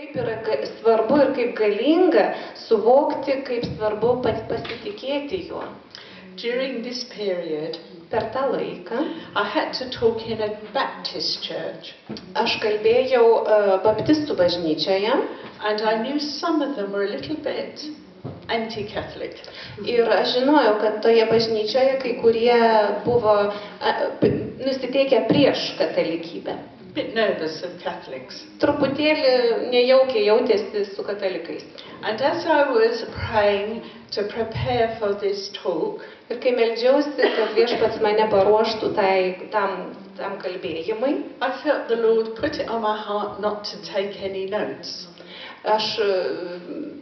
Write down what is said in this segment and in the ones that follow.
Kaip yra svarbu ir kaip galinga suvokti, kaip svarbu pasitikėti juo. During this period, Per tą laiką I had to talk in a Baptist church, aš kalbėjau baptistų bažnyčioje and I knew some of them were a little bit anti-Catholic. ir aš žinojau, kad toje bažnyčioje kai kurie buvo nusiteikę prieš katalikybę. A bit nervous of Catholics. Truputėlį nejaukiai jautėsi su katalikais. And as I was praying to prepare for this talk, Ir kai meldžiausi, kad Viešpats mane paruoštų tam kalbėjimui, I felt the Lord put it on my heart not to take any notes. aš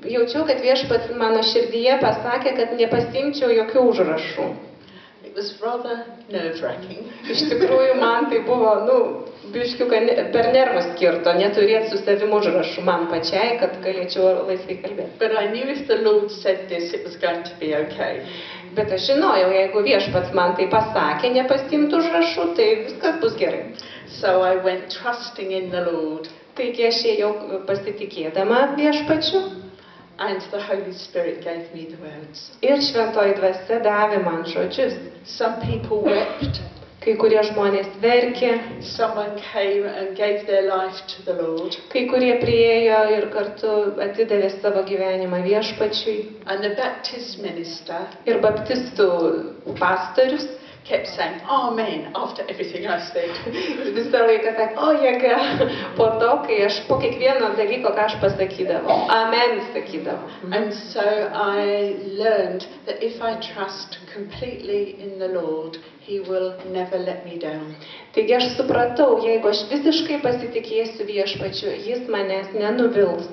jaučiau, kad Viešpats mano širdyje pasakė, kad nepasiimčiau jokių užrašų. It was rather nerve-wracking. Iš tikrųjų, man tai buvo, biškiuką per nervus skirto, neturėti su savim užrašų man pačiai, kad galėčiau laisvai kalbėti. But I knew if the Lord said this, it was going to be okay. Bet aš žinojau, jeigu Viešpats man tai pasakė, nepasiimti užrašų, tai viskas bus gerai. So I went trusting in the Lord. Taigi aš ėjau pasitikėdama Viešpačiu And the Holy Spirit gave me the words. ir Šventoji Dvasia davė man žodžius. Some people wept. Kai kurie žmonės verkė, Someone came and gave their life to the Lord. kai kurie priėjo ir kartu atidavė savo gyvenimą Viešpačiui. And the Baptist minister Ir baptistų pastorius kept saying, Amen, after everything I said. visą laiką sakė, o jėga, po kiekvieno dalyko, ką aš pasakydavau. Amen sakydavau. And so I learned that if I trust completely in the Lord, He will never let me down. Taigi aš supratau, jeigu aš visiškai pasitikėsiu Viešpačiu, jis manęs nenuvils.